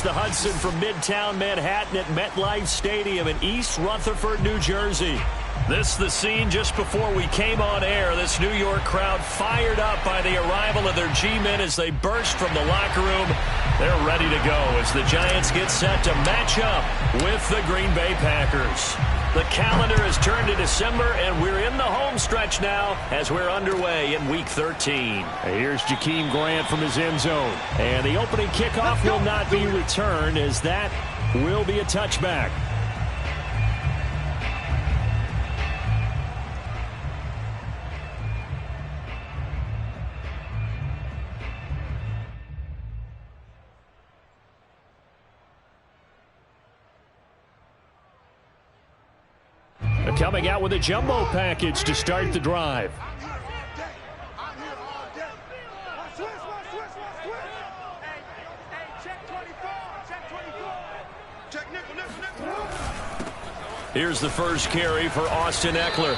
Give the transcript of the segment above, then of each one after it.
across the Hudson from Midtown Manhattan at MetLife Stadium in East Rutherford, New Jersey. This is the scene just before we came on air. This New York crowd fired up by the arrival of their G-men as they burst from the locker room. They're ready to go as the Giants get set to match up with the Green Bay Packers. The calendar has turned to December, and we're in the home stretch now as we're underway in Week 13. Here's Jakeem Grant from his end zone. And the opening kickoff will not be returned, as that will be a touchback. Coming out with a jumbo package to start the drive. Here's the first carry for Austin Eckler.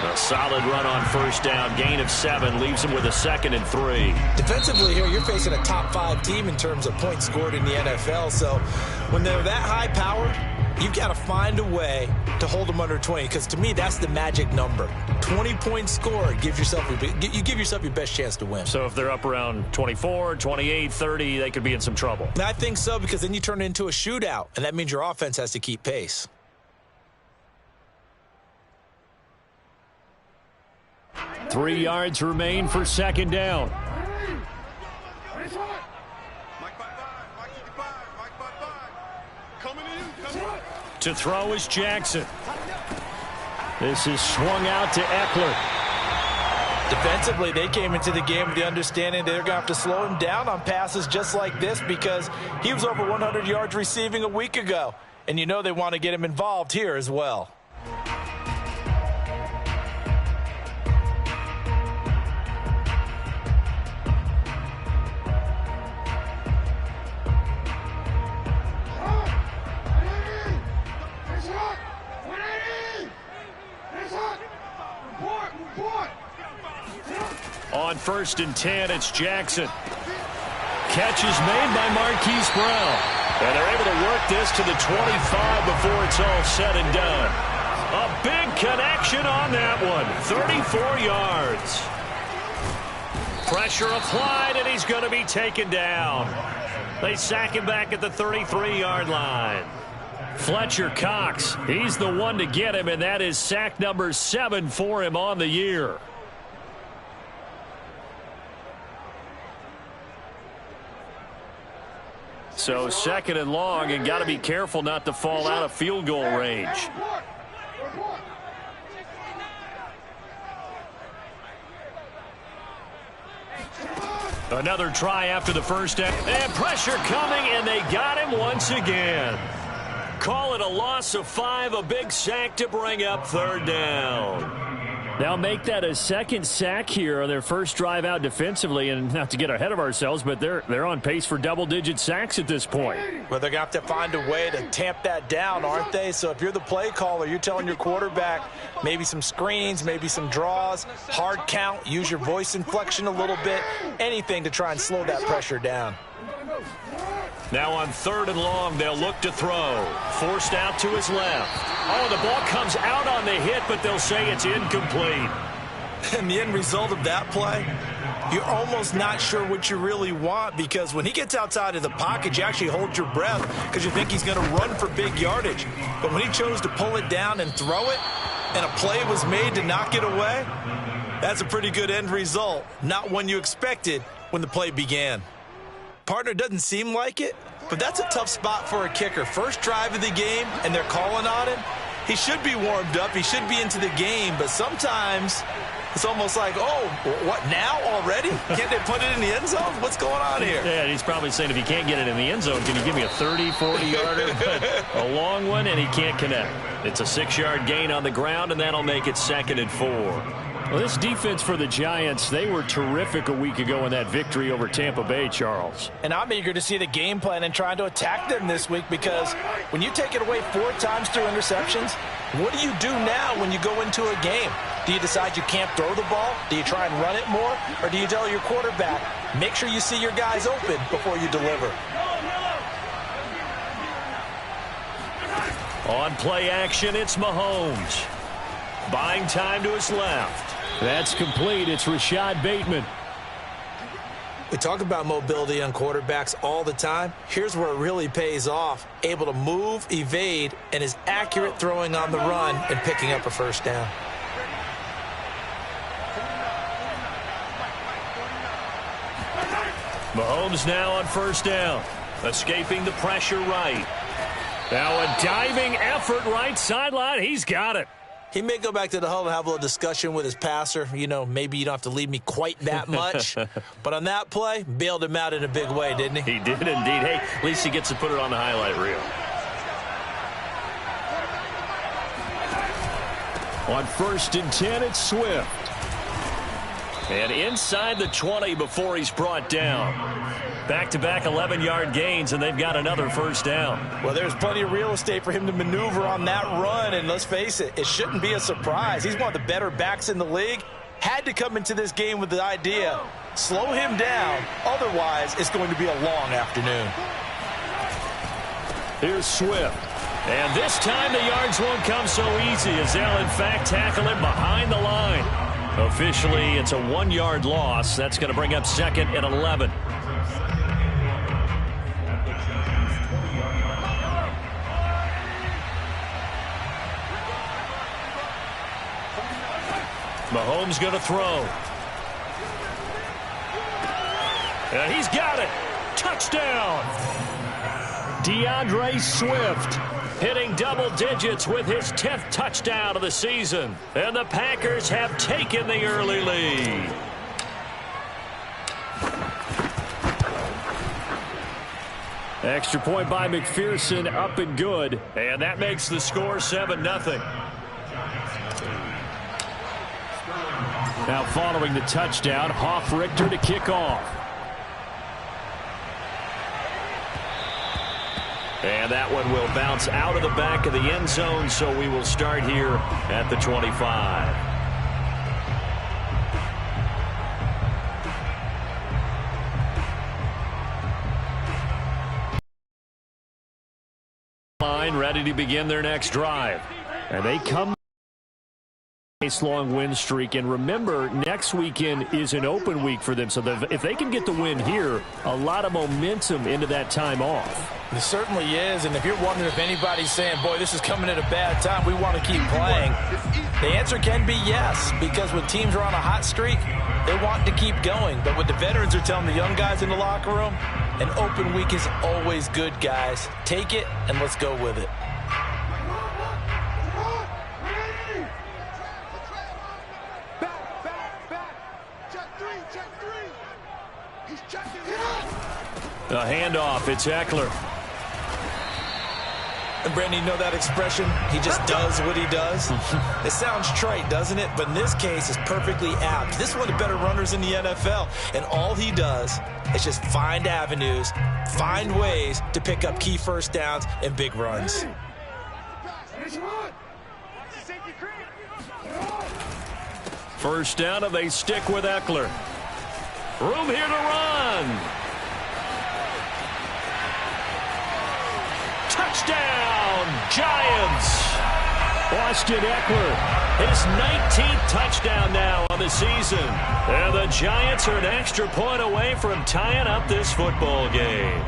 A solid run on first down. Gain of 7 leaves him with a 2nd and 3. Defensively here, you're facing a top 5 team in terms of points scored in the NFL. So when they're that high-powered, you've got to find a way to hold them under 20, because to me, that's the magic number. 20 points scored, you give yourself your best chance to win. So if they're up around 24, 28, 30, they could be in some trouble. I think so, because then you turn it into a shootout, and that means your offense has to keep pace. Three yards remain for second down. To throw is Jackson. This is swung out to Eckler. Defensively, they came into the game with the understanding they're going to have to slow him down on passes just like this, because he was over 100 yards receiving a week ago. And you know they want to get him involved here as well. On 1st and 10, it's Jackson. Catch is made by Marquise Brown. And they're able to work this to the 25 before it's all said and done. A big connection on that one. 34 yards. Pressure applied, and he's going to be taken down. They sack him back at the 33-yard line. Fletcher Cox, he's the one to get him, and that is sack number 7 for him on the year. So 2nd and long, and got to be careful not to fall out of field goal range. Another try after the first down. And pressure coming, and they got him once again. Call it a loss of 5, a big sack to bring up 3rd down. They'll make that a 2nd sack here on their first drive out defensively, and not to get ahead of ourselves, but they're on pace for double-digit sacks at this point. Well, they're going to have to find a way to tamp that down, aren't they? So if you're the play caller, you're telling your quarterback maybe some screens, maybe some draws, hard count, use your voice inflection a little bit, anything to try and slow that pressure down. Now on 3rd and long, they'll look to throw. Forced out to his left. Oh, the ball comes out on the hit, but they'll say it's incomplete. And the end result of that play, you're almost not sure what you really want, because when he gets outside of the pocket, you actually hold your breath because you think he's going to run for big yardage. But when he chose to pull it down and throw it, and a play was made to knock it away, that's a pretty good end result. Not one you expected when the play began. Partner, doesn't seem like it, but that's a tough spot for a kicker. First drive of the game, and they're calling on him. He should be warmed up. He should be into the game, but sometimes it's almost like, oh, what, now already? Can't they put it in the end zone? What's going on here? Yeah, he's probably saying, if you can't get it in the end zone, can you give me a 30, 40-yarder? A long one, and he can't connect. It's a 6-yard gain on the ground, and that'll make it 2nd and 4. Well, this defense for the Giants, they were terrific a week ago in that victory over Tampa Bay, Charles. And I'm eager to see the game plan and trying to attack them this week, because when you take it away 4 times through interceptions, what do you do now when you go into a game? Do you decide you can't throw the ball? Do you try and run it more? Or do you tell your quarterback, make sure you see your guys open before you deliver? On play action, it's Mahomes. Buying time to his left. That's complete. It's Rashad Bateman. We talk about mobility on quarterbacks all the time. Here's where it really pays off. Able to move, evade, and is accurate throwing on the run and picking up a first down. Mahomes now on first down. Escaping the pressure right. Now a diving effort right sideline. He's got it. He may go back to the huddle and have a little discussion with his passer. You know, maybe you don't have to leave me quite that much. But on that play, bailed him out in a big way, didn't he? He did indeed. Hey, at least he gets to put it on the highlight reel. On 1st and 10, it's Swift. And inside the 20 before he's brought down. Back-to-back 11-yard gains, and they've got another first down. Well, there's plenty of real estate for him to maneuver on that run, and let's face it, it shouldn't be a surprise. He's one of the better backs in the league. Had to come into this game with the idea, slow him down, otherwise it's going to be a long afternoon. Here's Swift. And this time the yards won't come so easy as they'll, in fact, tackle him behind the line. Officially, it's a 1-yard loss. That's going to bring up 2nd and 11. Mahomes going to throw. And he's got it. Touchdown. DeAndre Swift hitting double digits with his 10th touchdown of the season. And the Packers have taken the early lead. Extra point by McPherson, up and good. And that makes the score 7-0. Now following the touchdown, Hoff-Richter to kick off. And that one will bounce out of the back of the end zone, so we will start here at the 25. Line ready to begin their next drive. And they come long win streak, and remember, next weekend is an open week for them, so if they can get the win here, a lot of momentum into that time off. It certainly is, and if you're wondering if anybody's saying, boy, this is coming at a bad time, we want to keep playing, the answer can be yes, because when teams are on a hot streak, they want to keep going. But what the veterans are telling the young guys in the locker room, an open week is always good, guys. Take it, and let's go with it. A handoff, it's Eckler. And Brandon, you know that expression? He just does what he does. It sounds trite, doesn't it? But in this case, it's perfectly apt. This is one of the better runners in the NFL. And all he does is just find avenues, find ways to pick up key first downs and big runs. First down, and they stick with Eckler. Room here to run. Touchdown, Giants. Austin Eckler, his 19th touchdown now on the season. And the Giants are an extra point away from tying up this football game.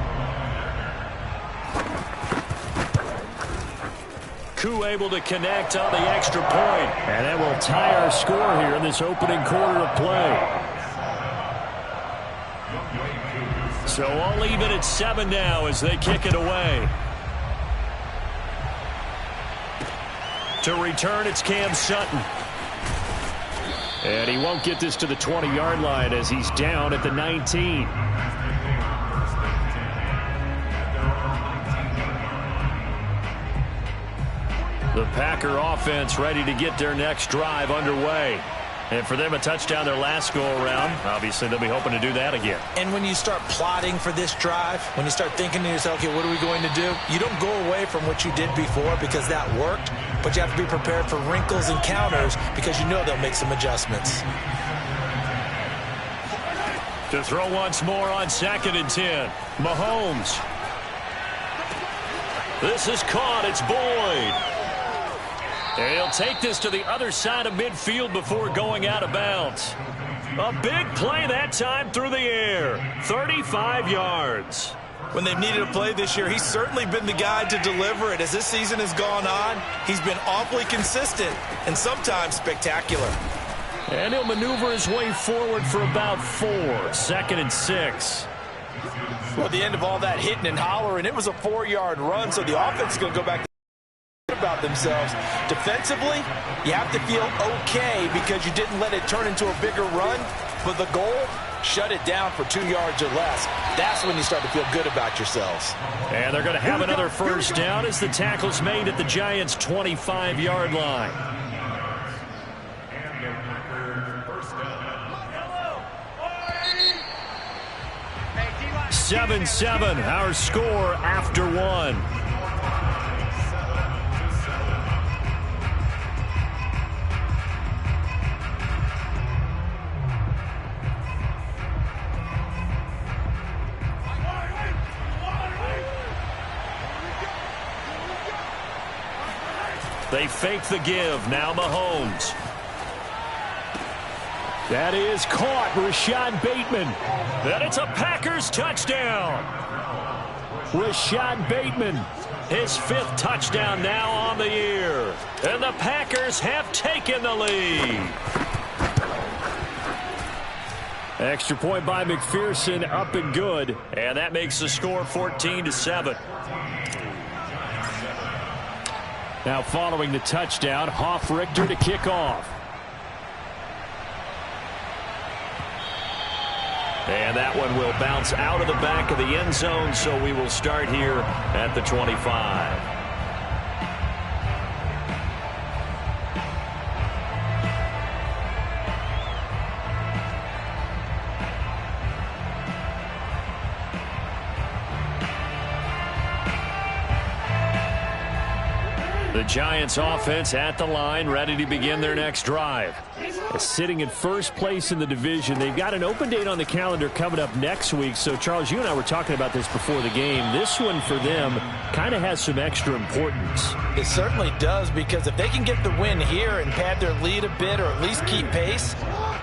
Koo able to connect on the extra point. And that will tie our score here in this opening quarter of play. So all even at 7 now as they kick it away. To return, it's Cam Sutton. And he won't get this to the 20-yard line as he's down at the 19. The Packer offense ready to get their next drive underway. And for them, a touchdown their last go-around. Obviously, they'll be hoping to do that again. And when you start plotting for this drive, when you start thinking to yourself, okay, what are we going to do? You don't go away from what you did before because that worked, but you have to be prepared for wrinkles and counters because you know they'll make some adjustments. To throw once more on 2nd and 10. Mahomes. This is caught. It's Boyd. And he'll take this to the other side of midfield before going out of bounds. A big play that time through the air. 35 yards. When they've needed a play this year, he's certainly been the guy to deliver it. As this season has gone on, he's been awfully consistent and sometimes spectacular. And he'll maneuver his way forward for about 4. 2nd and 6. Well, at the end of all that hitting and hollering, it was a 4-yard run, so the offense is going to go back to about themselves. Defensively, you have to feel okay because you didn't let it turn into a bigger run, but the goal, shut it down for 2 yards or less. That's when you start to feel good about yourselves. And they're going to have another first down as the tackle's made at the Giants' 25-yard line. 7-7, our score after 1. They fake the give. Now Mahomes. That is caught. Rashad Bateman. And it's a Packers touchdown. Rashad Bateman, his 5th touchdown now on the year. And the Packers have taken the lead. Extra point by McPherson, up and good. And that makes the score 14-7. Now following the touchdown, Hoff-Richter to kick off. And that one will bounce out of the back of the end zone, so we will start here at the 25. The Giants offense at the line, ready to begin their next drive. Sitting in first place in the division. They've got an open date on the calendar coming up next week. So, Charles, you and I were talking about this before the game. This one for them kind of has some extra importance. It certainly does, because if they can get the win here and pad their lead a bit or at least keep pace,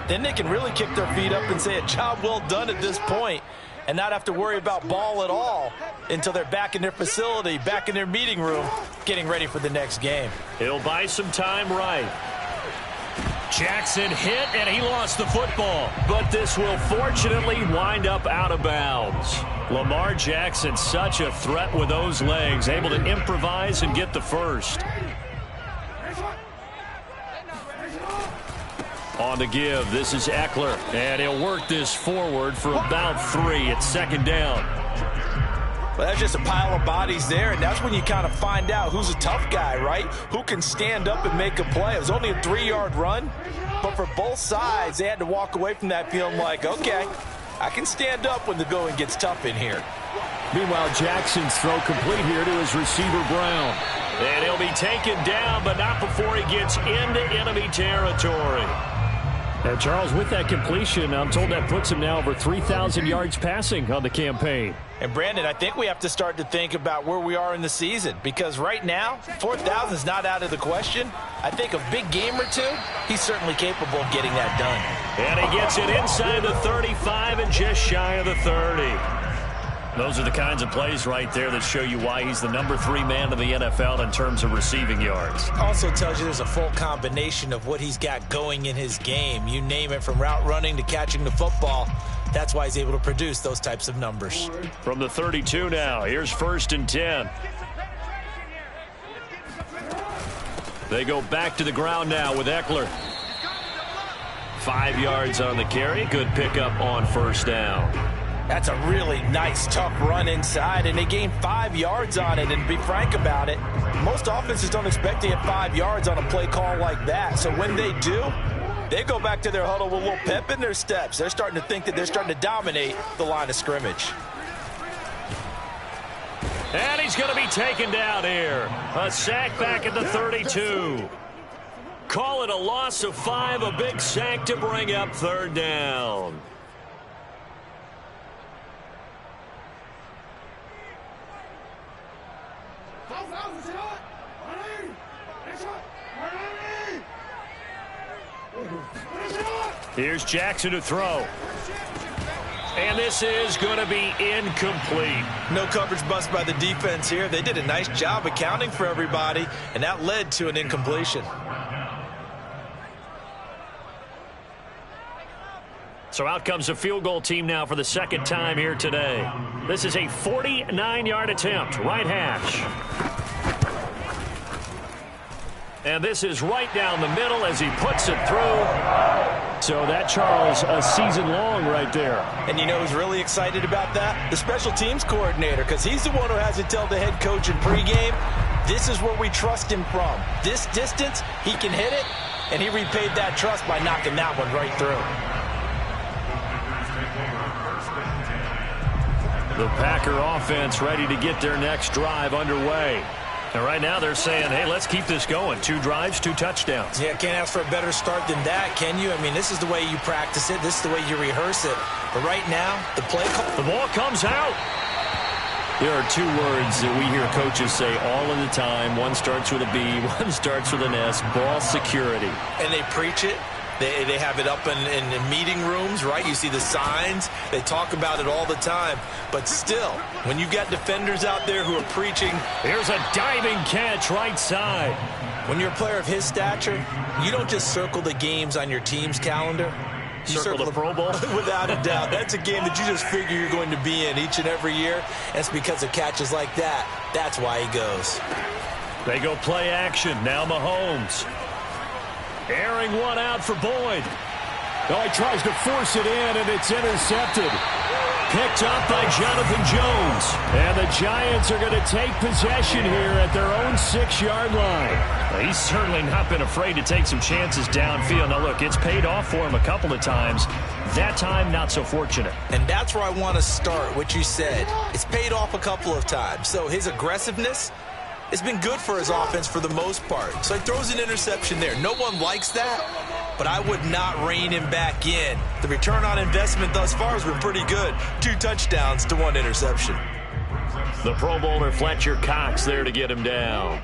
then they can really kick their feet up and say a job well done at this point and not have to worry about ball at all until they're back in their facility, back in their meeting room, getting ready for the next game. He'll buy some time right. Jackson hit, and he lost the football. But this will fortunately wind up out of bounds. Lamar Jackson, such a threat with those legs, able to improvise and get the first. On the give, this is Eckler, and he'll work this forward for about 3. It's 2nd down. Well, that's just a pile of bodies there, and that's when you kind of find out who's a tough guy, right? Who can stand up and make a play. It was only a 3-yard run, but for both sides, they had to walk away from that feeling like, okay, I can stand up when the going gets tough in here. Meanwhile, Jackson's throw complete here to his receiver, Brown. And he'll be taken down, but not before he gets into enemy territory. And Charles, with that completion, I'm told that puts him now over 3,000 yards passing on the campaign. And Brandon, I think we have to start to think about where we are in the season, because right now, 4,000 is not out of the question. I think a big game or two, he's certainly capable of getting that done. And he gets it inside the 35 and just shy of the 30. Those are the kinds of plays right there that show you why he's the number 3 man in the NFL in terms of receiving yards. Also tells you there's a full combination of what he's got going in his game. You name it, from route running to catching the football. That's why he's able to produce those types of numbers. From the 32 now, here's 1st and 10. They go back to the ground now with Eckler. 5 yards on the carry. Good pickup on 1st down. That's a really nice, tough run inside, and they gained 5 yards on it. And to be frank about it, most offenses don't expect to get 5 yards on a play call like that. So when they do, they go back to their huddle with a little pep in their steps. They're starting to think that they're starting to dominate the line of scrimmage. And he's going to be taken down here. A sack back at the 32. Call it a loss of 5, a big sack to bring up 3rd down. Here's Jackson to throw. And this is going to be incomplete. No coverage bust by the defense here. They did a nice job accounting for everybody, and that led to an incompletion. So out comes a field goal team now for the second time here today. This is a 49-yard attempt, right hash. And this is right down the middle as he puts it through. So that, Charles, a season long right there. And you know who's really excited about that? The special teams coordinator, because he's the one who has to tell the head coach in pregame, this is where we trust him from. This distance, he can hit it, and he repaid that trust by knocking that one right through. The Packer offense ready to get their next drive underway. And right now they're saying, hey, let's keep this going. 2 drives, 2 touchdowns. Yeah, can't ask for a better start than that, can you? I mean, this is the way you practice it. This is the way you rehearse it. But right now, the play call. The ball comes out. There are 2 words that we hear coaches say all of the time. One starts with a B, one starts with an S, ball security. And they preach it. They have it up in meeting rooms, right? You see the signs. They talk about it all the time. But still, when you've got defenders out there who are preaching. Here's a diving catch right side. When you're a player of his stature, you don't just circle the games on your team's calendar. You circle the Pro Bowl? Without a doubt. That's a game that you just figure you're going to be in each and every year. And it's because of catches like that. That's why he goes. They go play action. Now Mahomes. Airing one out for Boyd. Oh, he tries to force it in, and it's intercepted. Picked up by Jonathan Jones. And the Giants are going to take possession here at their own 6-yard line. Well, he's certainly not been afraid to take some chances downfield. Now, look, it's paid off for him a couple of times. That time, not so fortunate. And that's where I want to start, what you said. It's paid off a couple of times. So his aggressiveness, it's been good for his offense for the most part. So he throws an interception there. No one likes that, but I would not rein him back in. The return on investment thus far has been pretty good. 2 touchdowns to 1 interception. The Pro Bowler Fletcher Cox there to get him down.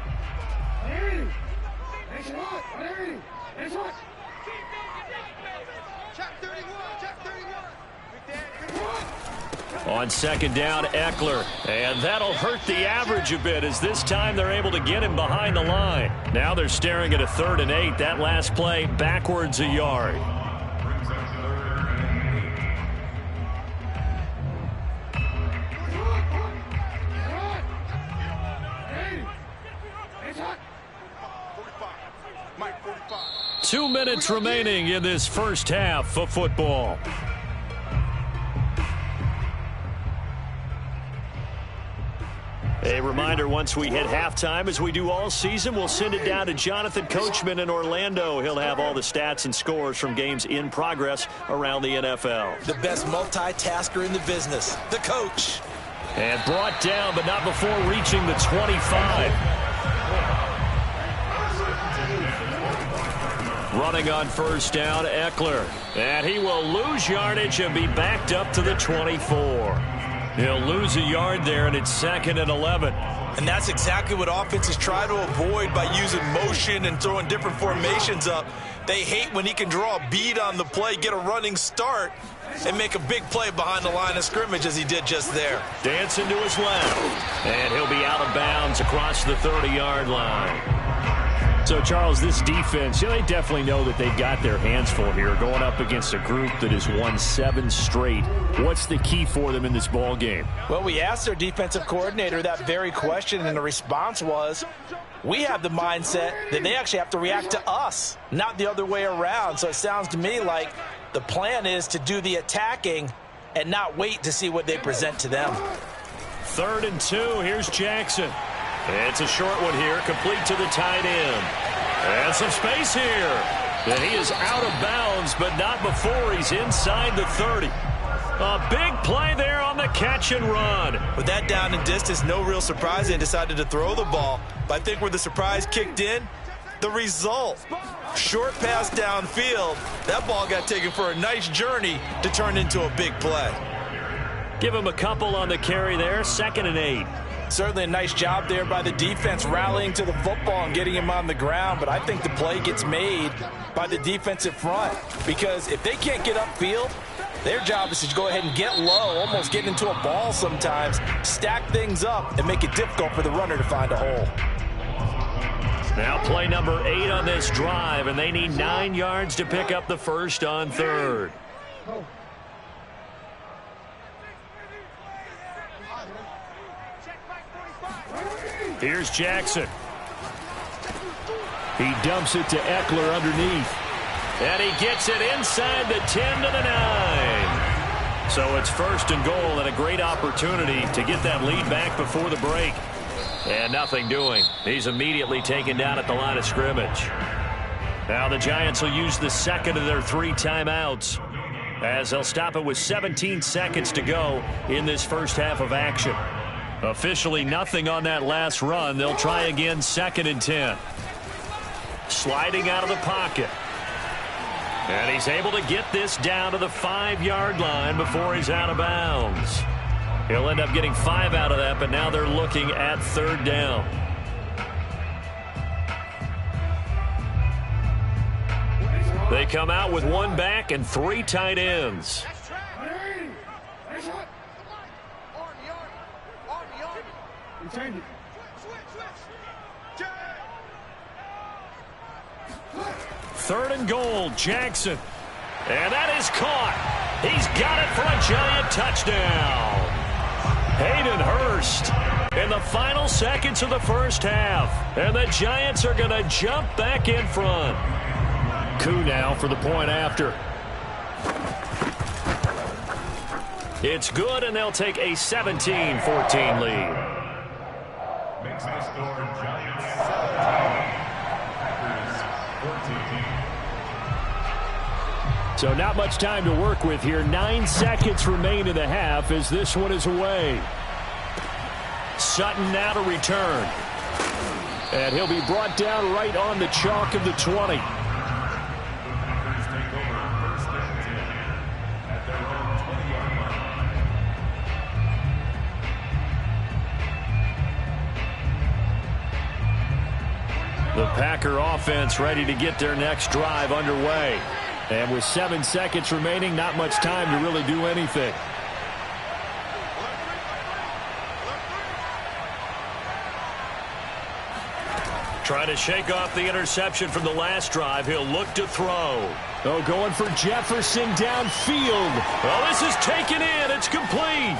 On second down, Eckler. And that'll hurt the average a bit as this time they're able to get him behind the line. Now they're staring at a 3rd and 8. That last play backwards a yard. Two minutes remaining in this first half of football. A reminder, once we hit halftime, as we do all season, we'll send it down to Jonathan Coachman in Orlando. He'll have all the stats and scores from games in progress around the NFL. The best multitasker in the business, the coach. And brought down, but not before reaching the 25. Running on first down, Eckler. And he will lose yardage and be backed up to the 24. He'll lose a yard there, and it's 2nd and 11. And that's exactly what offenses try to avoid by using motion and throwing different formations up. They hate when he can draw a bead on the play, get a running start, and make a big play behind the line of scrimmage as he did just there. Dancing to his left. And he'll be out of bounds across the 30-yard line. So, Charles, this defense, they definitely know that they've got their hands full here going up against a group that has won 7 straight. What's the key for them in this ball game? Well, we asked their defensive coordinator that very question, and the response was, we have the mindset that they actually have to react to us, not the other way around. So it sounds to me like the plan is to do the attacking and not wait to see what they present to them. 3rd and 2. Here's Jackson. It's a short one here, complete to the tight end. And some space here. And he is out of bounds, but not before he's inside the 30. A big play there on the catch and run. With that down and distance, no real surprise they decided to throw the ball. But I think where the surprise kicked in, the result. Short pass downfield. That ball got taken for a nice journey to turn into a big play. Give him a couple on the carry there, 2nd and 8. certainly a nice job there by the defense rallying to the football and getting him on the ground, but I think the play gets made by the defensive front because if they can't get upfield, their job is to go ahead and get low, almost get into a ball sometimes, stack things up, and make it difficult for the runner to find a hole. Now play number 8 on this drive, and they need 9 yards to pick up the first on third. Here's Jackson. He dumps it to Eckler underneath. And he gets it inside the 10 to the 9. So it's first and goal and a great opportunity to get that lead back before the break. And nothing doing. He's immediately taken down at the line of scrimmage. Now the Giants will use the second of their 3 timeouts as they'll stop it with 17 seconds to go in this first half of action. Officially nothing on that last run. They'll try again, 2nd and 10. Sliding out of the pocket. And he's able to get this down to the 5-yard line before he's out of bounds. He'll end up getting 5 out of that, but now they're looking at 3rd down. They come out with 1 back and 3 tight ends. Third and goal, Jackson. And that is caught. He's got it for a Giant touchdown. Hayden Hurst in the final seconds of the first half. And the Giants are going to jump back in front. Coup now for the point after. It's good, and they'll take a 17-14 lead. Makes the score Giants 17, Packers 14. So not much time to work with here. 9 seconds remain in the half as this one is away. Sutton now to return. And he'll be brought down right on the chalk of the 20. Packers take over 1st and 10 at their own 20-yard line. The Packer offense ready to get their next drive underway. And with 7 seconds remaining, not much time to really do anything. Trying to shake off the interception from the last drive. He'll look to throw. Oh, going for Jefferson downfield. Oh, this is taken in. It's complete.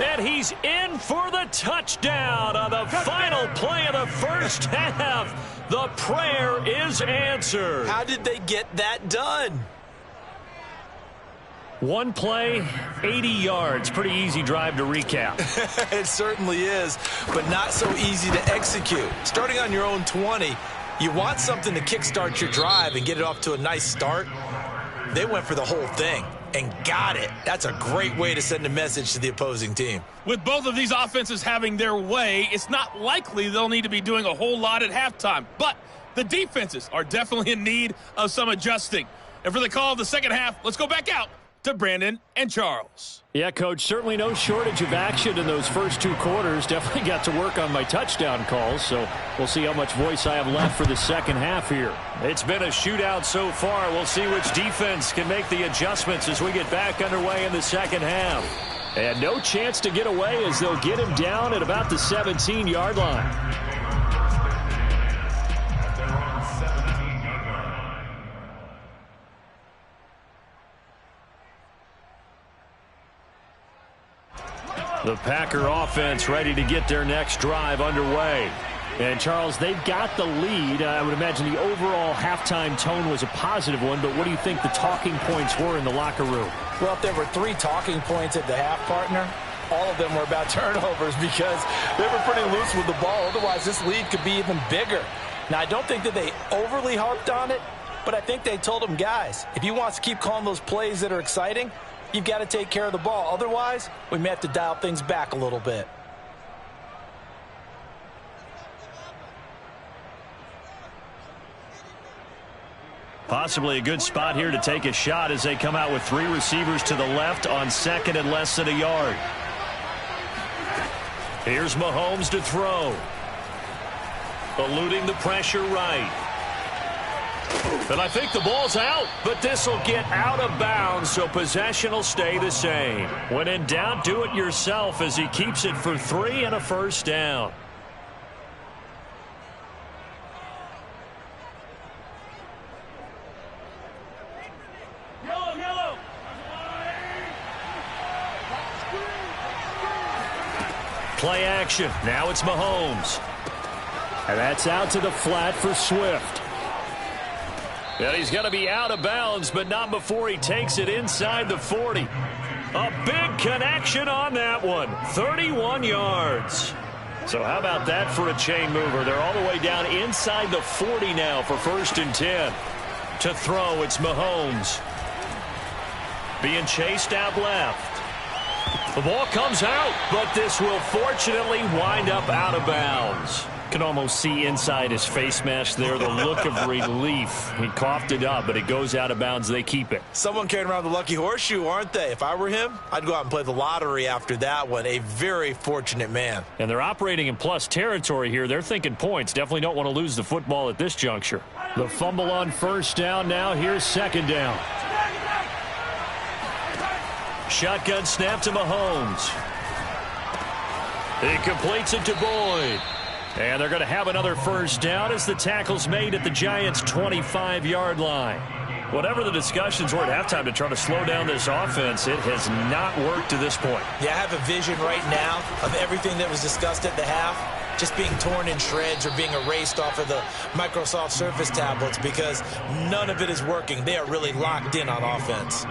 And he's in for the touchdown on the final play of the first half. The prayer is answered. How did they get that done? 1 play, 80 yards. Pretty easy drive to recap. It certainly is, but not so easy to execute. Starting on your own 20, you want something to kickstart your drive and get it off to a nice start. They went for the whole thing and got it. That's a great way to send a message to the opposing team. With both of these offenses having their way, it's not likely they'll need to be doing a whole lot at halftime. But the defenses are definitely in need of some adjusting. And for the call of the second half, let's go back out to Brandon and Charles. Yeah, Coach, certainly no shortage of action in those first 2 quarters. Definitely got to work on my touchdown calls, so we'll see how much voice I have left for the second half here. It's been a shootout so far. We'll see which defense can make the adjustments as we get back underway in the second half. And no chance to get away as they'll get him down at about the 17-yard line. The Packer offense ready to get their next drive underway. And, Charles, they've got the lead. I would imagine the overall halftime tone was a positive one, but what do you think the talking points were in the locker room? Well, if there were 3 talking points at the half, partner, all of them were about turnovers because they were pretty loose with the ball. Otherwise, this lead could be even bigger. Now, I don't think that they overly harped on it, but I think they told them, guys, if you want to keep calling those plays that are exciting, you've got to take care of the ball. Otherwise, we may have to dial things back a little bit. Possibly a good spot here to take a shot as they come out with 3 receivers to the left on 2nd and less than a yard. Here's Mahomes to throw. Eluding the pressure right. And I think the ball's out, but this will get out of bounds, so possession will stay the same. When in doubt, do it yourself as he keeps it for 3 and a first down. Play action. Now it's Mahomes. And that's out to the flat for Swift. And he's going to be out of bounds, but not before he takes it inside the 40. A big connection on that one. 31 yards. So how about that for a chain mover? They're all the way down inside the 40 now for 1st and 10. To throw, it's Mahomes. Being chased out left. The ball comes out, but this will fortunately wind up out of bounds. Can almost see inside his face mask there the look of relief. He coughed it up, but it goes out of bounds. They keep it. Someone carrying around the lucky horseshoe, aren't they? If I were him, I'd go out and play the lottery after that one. A very fortunate man. And they're operating in plus territory here. They're thinking points. Definitely don't want to lose the football at this juncture. The fumble on 1st down now. Here's 2nd down. Shotgun snap to Mahomes. He completes it to Boyd. And they're going to have another 1st down as the tackle's made at the Giants' 25-yard line. Whatever the discussions were at halftime to try to slow down this offense, it has not worked to this point. Yeah, I have a vision right now of everything that was discussed at the half just being torn in shreds or being erased off of the Microsoft Surface tablets because none of it is working. They are really locked in on offense.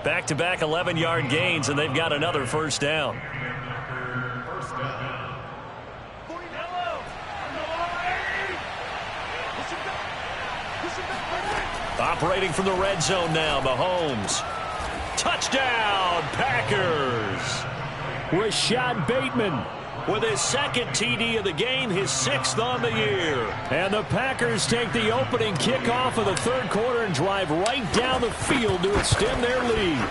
Back-to-back 11-yard gains, and they've got another 1st down. Operating from the red zone now, Mahomes. Touchdown, Packers. Rashad Bateman with his 2nd TD of the game, his 6th on the year. And the Packers take the opening kickoff of the 3rd quarter and drive right down the field to extend their lead.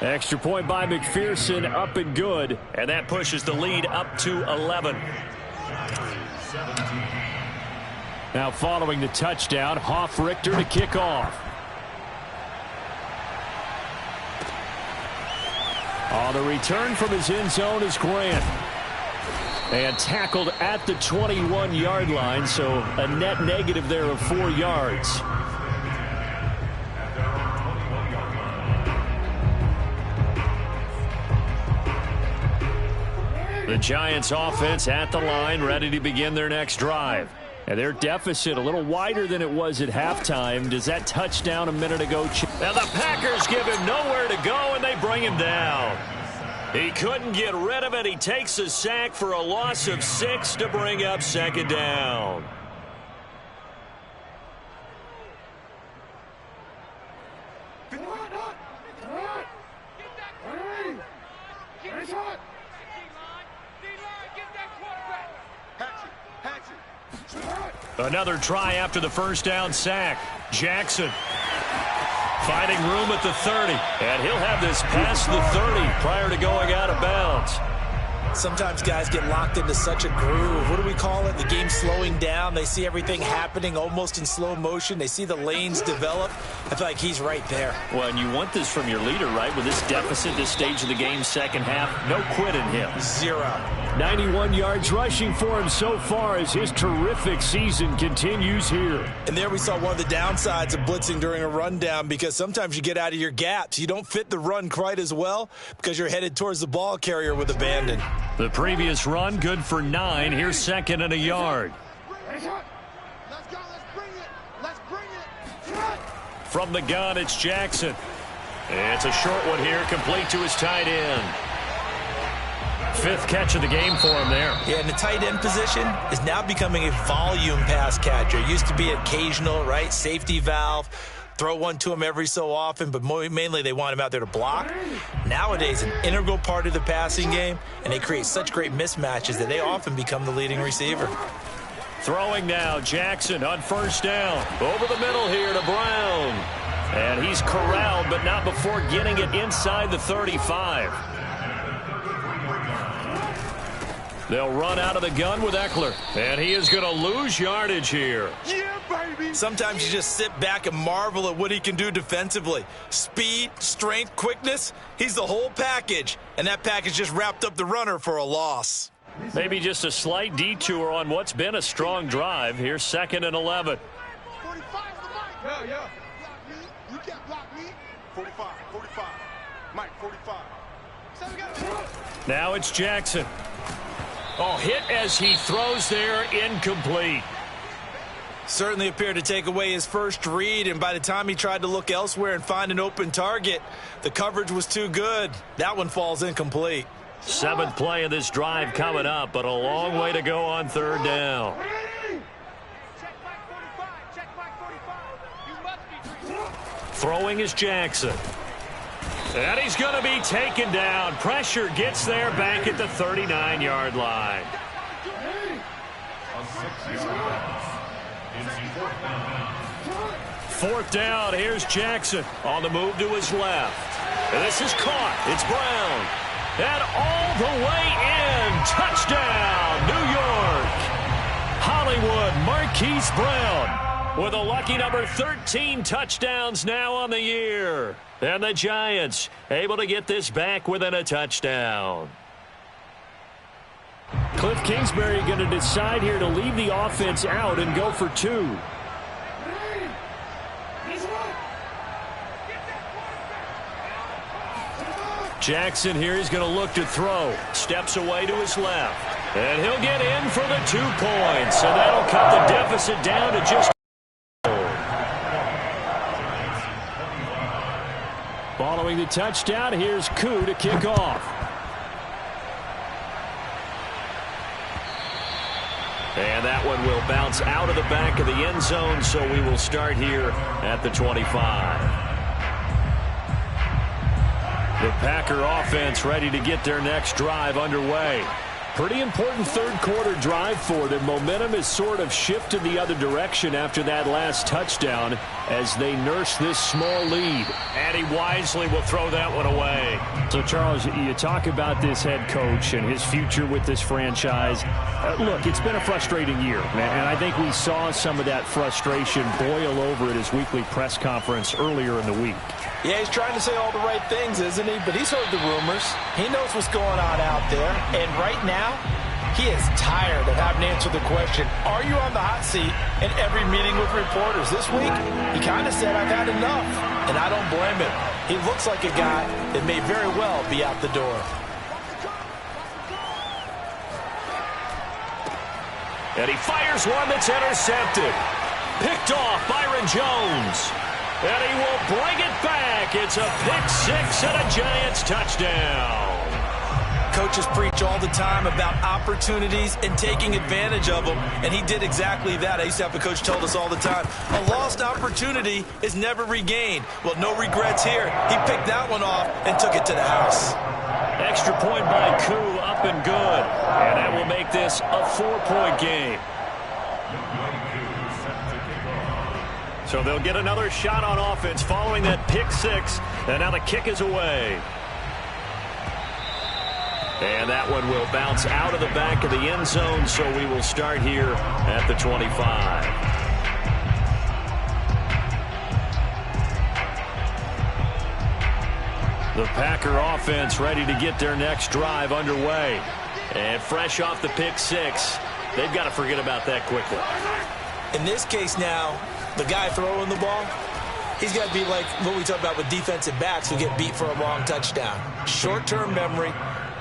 Extra point by McPherson, up and good. And that pushes the lead up to 11. Now following the touchdown, Hoff-Richter to kick off. On the return from his end zone is Grant. And tackled at the 21-yard line, so a net negative there of 4 yards. The Giants offense at the line, ready to begin their next drive. And their deficit a little wider than it was at halftime. Does that touchdown a minute ago? Now the Packers give him nowhere to go, and they bring him down. He couldn't get rid of it. He takes a sack for a loss of 6 to bring up 2nd down. Another try after the 1st down sack. Jackson finding room at the 30. And he'll have this past the 30 prior to going out of bounds. Sometimes guys get locked into such a groove. What do we call it? The game slowing down. They see everything happening almost in slow motion. They see the lanes develop. I feel like he's right there. Well, and you want this from your leader, right? With this deficit, this stage of the game, 2nd half, no quit in him. 0. 91 yards rushing for him so far as his terrific season continues here. And there we saw one of the downsides of blitzing during a rundown, because sometimes you get out of your gaps. You don't fit the run quite as well because you're headed towards the ball carrier with abandon. The previous run good for 9. Here's 2nd and a yard. Let's go. Let's bring it. Let's bring it. From the gun, it's Jackson. It's a short one here, complete to his tight end. 5th catch of the game for him there. Yeah, and the tight end position is now becoming a volume pass catcher. It used to be occasional, right? Safety valve. Throw one to him every so often, but mainly they want him out there to block. Nowadays, an integral part of the passing game, and they create such great mismatches that they often become the leading receiver. Throwing now, Jackson on 1st down. Over the middle here to Brown. And he's corralled, but not before getting it inside the 35. They'll run out of the gun with Eckler. And he is going to lose yardage here. Yeah, baby. Sometimes you just sit back and marvel at what he can do defensively. Speed, strength, quickness. He's the whole package. And that package just wrapped up the runner for a loss. Maybe just a slight detour on what's been a strong drive. Here's 2nd and 11. 45's the mic. Yeah. Block me. You can't block me. 45. Mike, 45. So we got Now it's Jackson. Oh, hit as he throws there, incomplete. Certainly appeared to take away his first read, and by the time he tried to look elsewhere and find an open target, the coverage was too good. That one falls incomplete. 7th play of this drive coming up, but a long way to go on 3rd down. check Mike 45. Check Mike 45. You must be free. Throwing is Jackson. And he's going to be taken down. Pressure gets there back at the 39-yard line. A 6-yard pass. It's 4th down. 4th down. Here's Jackson on the move to his left. And this is caught. It's Brown. And all the way in. Touchdown, New York. Hollywood Marquise Brown with a lucky number 13 touchdowns now on the year. And the Giants able to get this back within a touchdown. Cliff Kingsbury going to decide here to leave the offense out and go for 2. Jackson here is going to look to throw. Steps away to his left. And he'll get in for the 2 points. And that'll cut the deficit down to just. Following the touchdown, here's Koo to kick off. And that one will bounce out of the back of the end zone, so we will start here at the 25. The Packer offense ready to get their next drive underway. Pretty important 3rd quarter drive for them. Momentum has sort of shifted the other direction after that last touchdown as they nurse this small lead. And he wisely will throw that one away. So, Charles, you talk about this head coach and his future with this franchise. Look, it's been a frustrating year, and I think we saw some of that frustration boil over at his weekly press conference earlier in the week. Yeah, he's trying to say all the right things, isn't he? But he's heard the rumors. He knows what's going on out there. And right now, he is tired of having to answer the question, are you on the hot seat in every meeting with reporters? This week, he kind of said, I've had enough. And I don't blame him. He looks like a guy that may very well be out the door. And he fires one that's intercepted. Picked off Byron Jones. And he will bring it back. It's a pick-6 and a Giants touchdown. Coaches preach all the time about opportunities and taking advantage of them, and he did exactly that. I used to have a coach told us all the time, a lost opportunity is never regained. Well, no regrets here. He picked that one off and took it to the house. Extra point by Koo, up and good. And that will make this a 4-point game. So they'll get another shot on offense following that pick-6, and now the kick is away. And that one will bounce out of the back of the end zone, so we will start here at the 25. The Packer offense ready to get their next drive underway. And fresh off the pick-6, they've got to forget about that quickly. In this case now, the guy throwing the ball, he's got to be like what we talk about with defensive backs who get beat for a long touchdown. Short-term memory,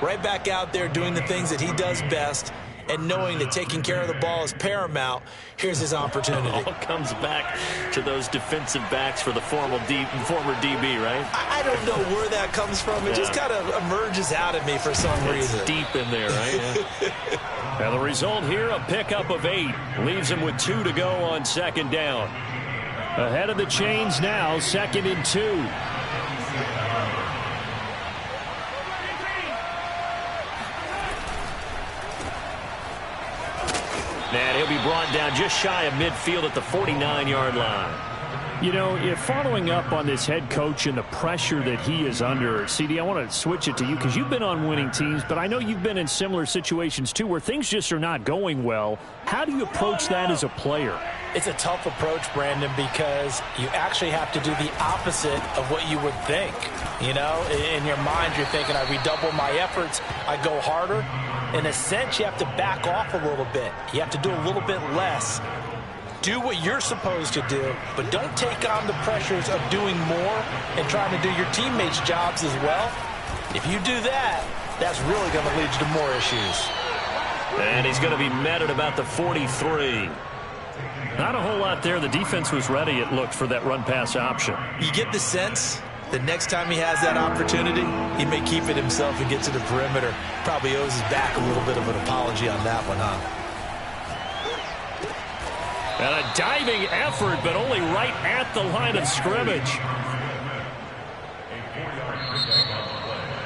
right back out there doing the things that he does best, and knowing that taking care of the ball is paramount. Here's his opportunity. It all comes back to those defensive backs for the former DB, right? I don't know where that comes from. It just kind of emerges out of me for some reason. Deep in there, right? Yeah. Now the result here, a pickup of 8. Leaves him with 2 to go on 2nd down. Ahead of the chains now, 2nd and 2. And he'll be brought down just shy of midfield at the 49-yard line. You know, if following up on this head coach and the pressure that he is under, CD, I want to switch it to you because you've been on winning teams, but I know you've been in similar situations too where things just are not going well. How do you approach that as a player? It's a tough approach, Brandon, because you actually have to do the opposite of what you would think. You know, in your mind, you're thinking, I redouble my efforts, I go harder. In a sense, you have to back off a little bit. You have to do a little bit less. Do what you're supposed to do, but don't take on the pressures of doing more and trying to do your teammates' jobs as well. If you do that, that's really going to lead you to more issues. And he's going to be met at about the 43. Not a whole lot there. The defense was ready, it looked, for that run-pass option. You get the sense that next time he has that opportunity, he may keep it himself and get to the perimeter. Probably owes his back a little bit of an apology on that one, huh? And a diving effort, but only right at the line of scrimmage.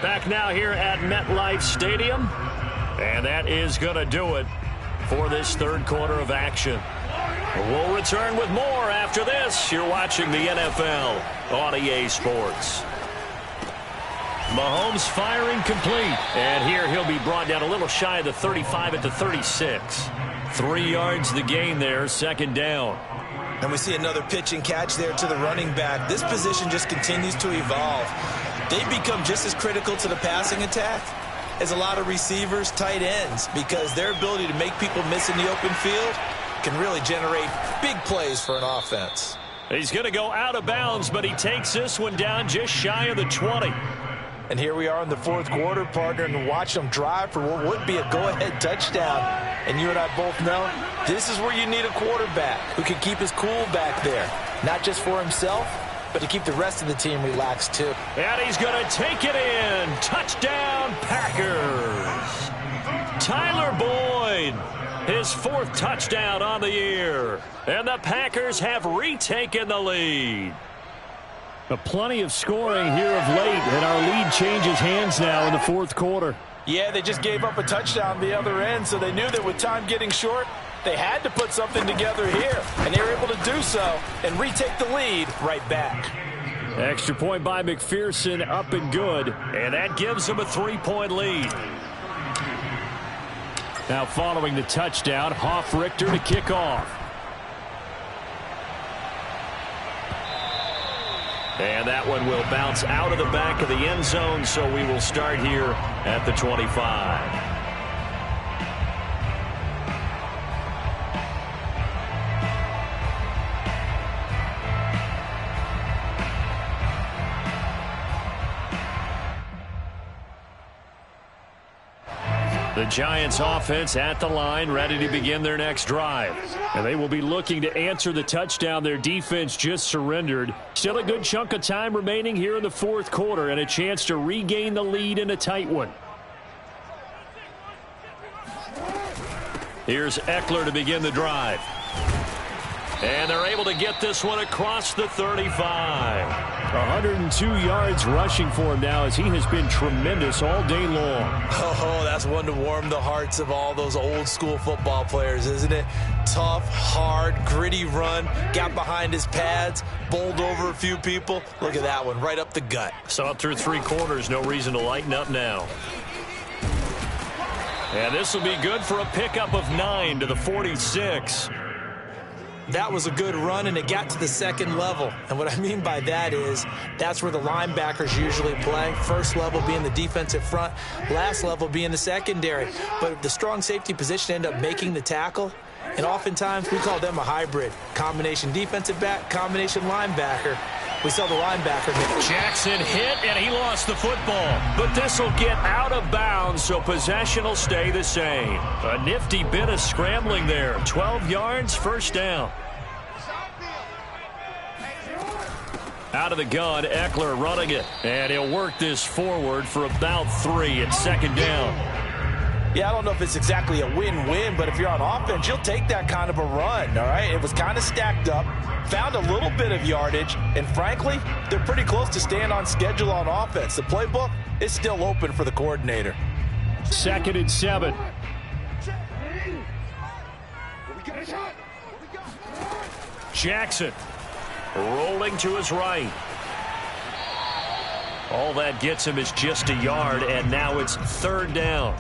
Back now here at MetLife Stadium. And that is going to do it for this third quarter of action. We'll return with more after this. You're watching the NFL on EA Sports. Mahomes firing complete. And here he'll be brought down a little shy of the 35 at the 36. 3 yards the gain there, second down. And we see another pitch and catch there to the running back. This position just continues to evolve. They become just as critical to the passing attack as a lot of receivers, tight ends, because their ability to make people miss in the open field can really generate big plays for an offense. He's going to go out of bounds, but he takes this one down just shy of the 20. And here we are in the fourth quarter, partner, and watch them drive for what would be a go-ahead touchdown. And you and I both know this is where you need a quarterback who can keep his cool back there, not just for himself, but to keep the rest of the team relaxed too. And he's going to take it in. Touchdown, Packers. Tyler Boyd, his fourth touchdown on the year. And the Packers have retaken the lead. Plenty of scoring here of late, and our lead changes hands now in the fourth quarter. Yeah, they just gave up a touchdown the other end, so they knew that with time getting short, they had to put something together here, and they were able to do so and retake the lead right back. Extra point by McPherson, up and good, and that gives them a 3-point lead. Now following the touchdown, Hoff-Richter to kick off. And that one will bounce out of the back of the end zone, so we will start here at the 25. The Giants offense at the line, ready to begin their next drive. And they will be looking to answer the touchdown their defense just surrendered. Still a good chunk of time remaining here in the fourth quarter and a chance to regain the lead in a tight one. Here's Eckler to begin the drive. And they're able to get this one across the 35. 102 yards rushing for him now as he has been tremendous all day long. Oh, that's one to warm the hearts of all those old school football players, isn't it? Tough, hard, gritty run, got behind his pads, bowled over a few people. Look at that one, right up the gut. Saw it through 3 quarters, no reason to lighten up now. And this will be good for a pickup of 9 to the 46. That was a good run, and it got to the second level. And what I mean by that is that's where the linebackers usually play. First level being the defensive front, last level being the secondary. But the strong safety position ended up making the tackle, and oftentimes we call them a hybrid. Combination defensive back, combination linebacker. We saw the linebacker. Jackson hit, and he lost the football. But this will get out of bounds, so possession will stay the same. A nifty bit of scrambling there. 12 yards, first down. Out of the gun, Eckler running it. And he'll work this forward for about 3 at second down. Yeah, I don't know if it's exactly a win-win, but if you're on offense, you'll take that kind of a run, all right? It was kind of stacked up, found a little bit of yardage, and frankly, they're pretty close to staying on schedule on offense. The playbook is still open for the coordinator. 2nd and 7. Jackson. rolling to his right. All that gets him is just a yard, and now it's third down.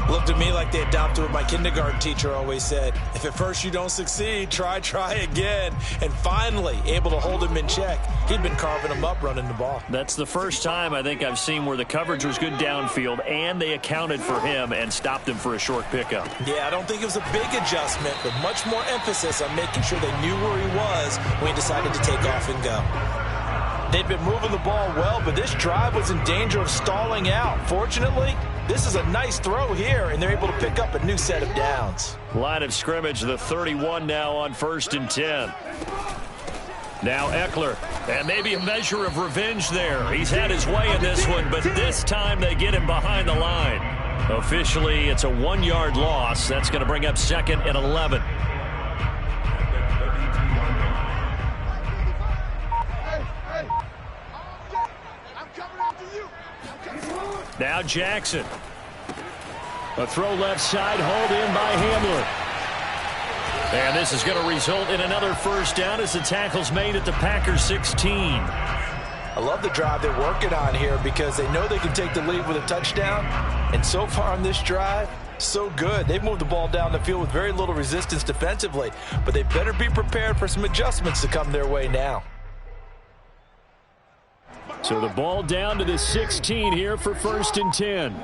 Looked to me like they adopted what my kindergarten teacher always said. If at first you don't succeed, try again. And finally, able to hold him in check. He'd been carving him up running the ball. That's the first time I think I've seen where the coverage was good downfield, and they accounted for him and stopped him for a short pickup. Yeah, I don't think it was a big adjustment, but much more emphasis on making sure they knew where he was when he decided to take off and go. They've been moving the ball well, but this drive was in danger of stalling out. Fortunately, this is a nice throw here, and they're able to pick up a new set of downs. Line of scrimmage, the 31 now on 1st and 10. Now Eckler, and maybe a measure of revenge there. He's had his way in this one, but this time they get him behind the line. Officially, it's a 1-yard loss. That's going to bring up 2nd and 11. Now Jackson. A throw left side, hauled in by Hamler. And this is going to result in another first down as the tackle's made at the Packers 16. I love the drive they're working on here because they know they can take the lead with a touchdown. And so far on this drive, so good. They've moved the ball down the field with very little resistance defensively. But they better be prepared for some adjustments to come their way now. So the ball down to the 16 here for 1st and 10.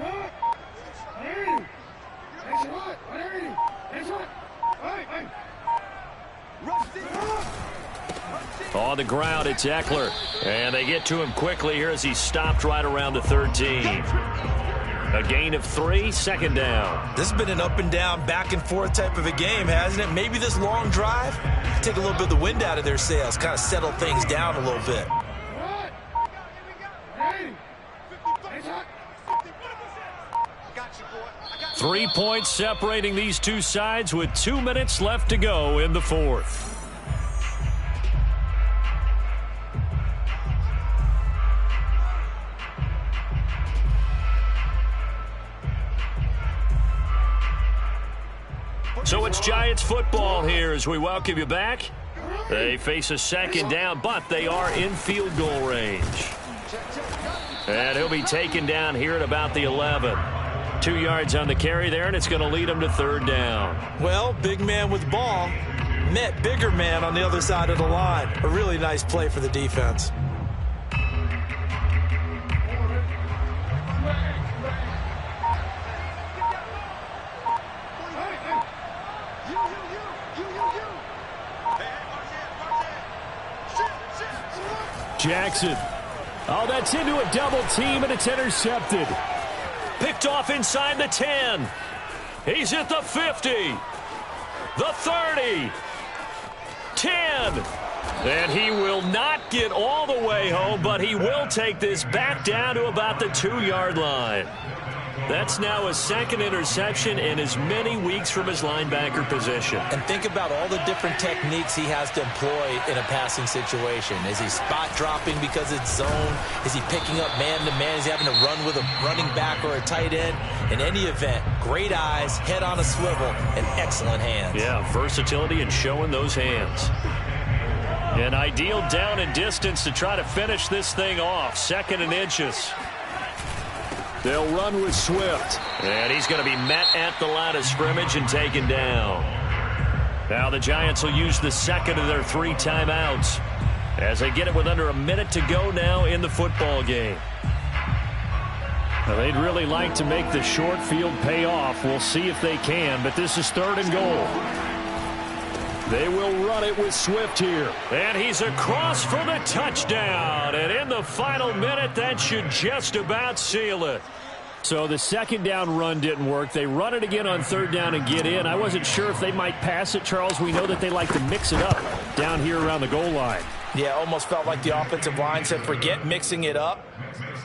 On the ground, it's Eckler. And they get to him quickly here as he stopped right around the 13. A gain of 3, 2nd down. This has been an up and down, back and forth type of a game, hasn't it? Maybe this long drive, take a little bit of the wind out of their sails, kind of settle things down a little bit. 3 points separating these two sides with 2 minutes left to go in the 4th. So it's Giants football here as we welcome you back. They face a 2nd down, but they are in field goal range. And he'll be taken down here at about the 11. 2 yards on the carry there, and it's going to lead him to 3rd down. Well, big man with ball met bigger man on the other side of the line. A really nice play for the defense. Jackson. Oh, that's into a double team, and it's intercepted. Picked off inside the 10. He's at the 50. The 30. 10. And he will not get all the way home, but he will take this back down to about the 2-yard line. That's now a 2nd interception in as many weeks from his linebacker position. And think about all the different techniques he has to employ in a passing situation. Is he spot dropping because it's zone? Is he picking up man-to-man? Is he having to run with a running back or a tight end? In any event, great eyes, head on a swivel, and excellent hands. Yeah, versatility and showing those hands. An ideal down and distance to try to finish this thing off. 2nd and inches. They'll run with Swift. And he's going to be met at the line of scrimmage and taken down. Now the Giants will use the 2nd of their 3 timeouts as they get it with under a minute to go now in the football game. Now they'd really like to make the short field pay off. We'll see if they can, but this is 3rd and goal. They will run it with Swift here. And he's across for the touchdown. And in the final minute, that should just about seal it. So the 2nd down run didn't work. They run it again on 3rd down and get in. I wasn't sure if they might pass it, Charles. We know that they like to mix it up down here around the goal line. Yeah, almost felt like the offensive line said, forget mixing it up.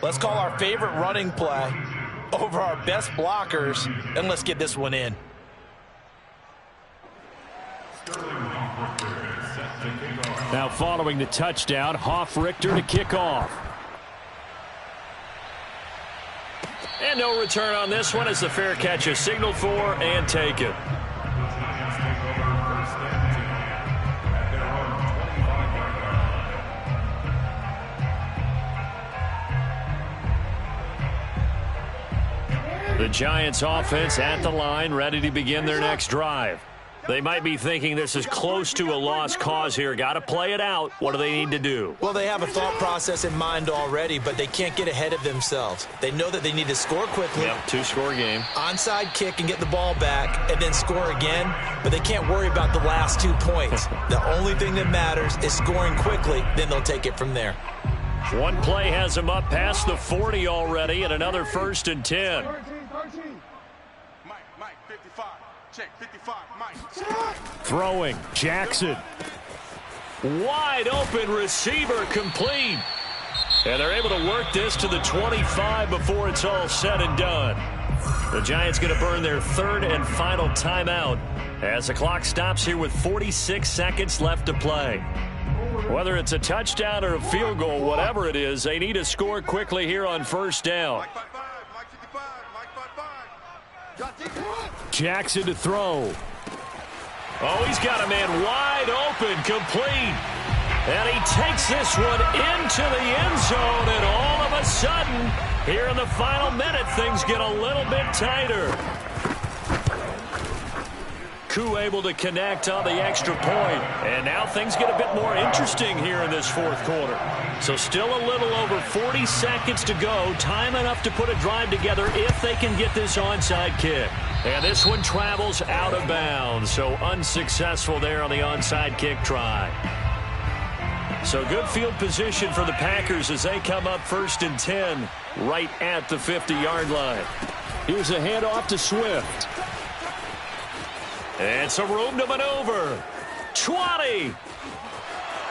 Let's call our favorite running play over our best blockers, and let's get this one in. Now following the touchdown, Richter to kick off. And no return on this one as the fair catch is signaled for and taken. The Giants offense at the line, ready to begin their next drive. They might be thinking this is close to a lost cause here. Got to play it out. What do they need to do? Well, they have a thought process in mind already, but they can't get ahead of themselves. They know that they need to score quickly. Yep, two-score game. Onside kick and get the ball back and then score again, but they can't worry about the last 2 points. The only thing that matters is scoring quickly, then they'll take it from there. One play has them up past the 40 already, and another 1st and 10. Mike, 55. Check, 55, Mike. Throwing, Jackson. Wide open receiver complete. And they're able to work this to the 25 before it's all said and done. The Giants going to burn their 3rd and final timeout as the clock stops here with 46 seconds left to play. Whether it's a touchdown or a field goal, whatever it is, they need to score quickly here on 1st down. Mike 55, Mike 55, Mike 55. Jackson to throw. Oh, he's got a man wide open, complete. And he takes this one into the end zone, and all of a sudden, here in the final minute, things get a little bit tighter. Koo able to connect on the extra point, and now things get a bit more interesting here in this 4th quarter. So still a little over 40 seconds to go, time enough to put a drive together if they can get this onside kick. And this one travels out of bounds, so unsuccessful there on the onside kick try. So good field position for the Packers as they come up 1st and 10 right at the 50-yard line. Here's a handoff to Swift. And some room to maneuver. 20.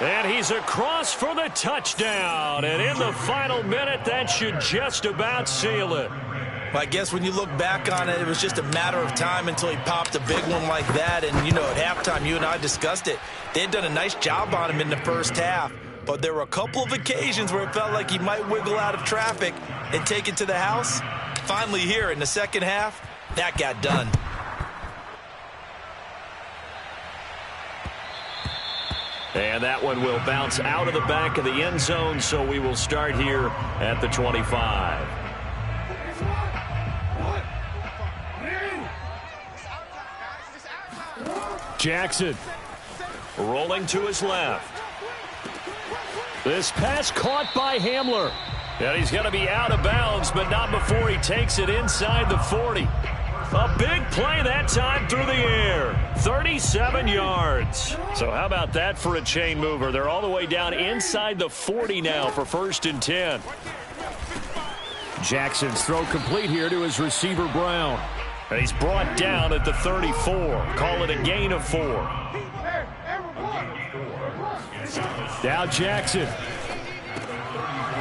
And he's across for the touchdown. And in the final minute, that should just about seal it. Well, I guess when you look back on it, it was just a matter of time until he popped a big one like that. And, you know, at halftime, you and I discussed it. They had done a nice job on him in the 1st half. But there were a couple of occasions where it felt like he might wiggle out of traffic and take it to the house. Finally here in the 2nd half, that got done. And that one will bounce out of the back of the end zone, so we will start here at the 25. Jackson rolling to his left. This pass caught by Hamler. And he's going to be out of bounds, but not before he takes it inside the 40. A big play that time through the air. 37 yards. So how about that for a chain mover? They're all the way down inside the 40 now for 1st and 10. Jackson's throw complete here to his receiver, Brown. And he's brought down at the 34. Call it a gain of 4. Now Jackson.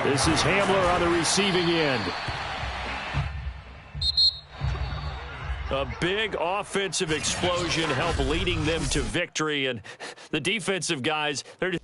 This is Hamler on the receiving end. A big offensive explosion helped leading them to victory, and the defensive guys, they're just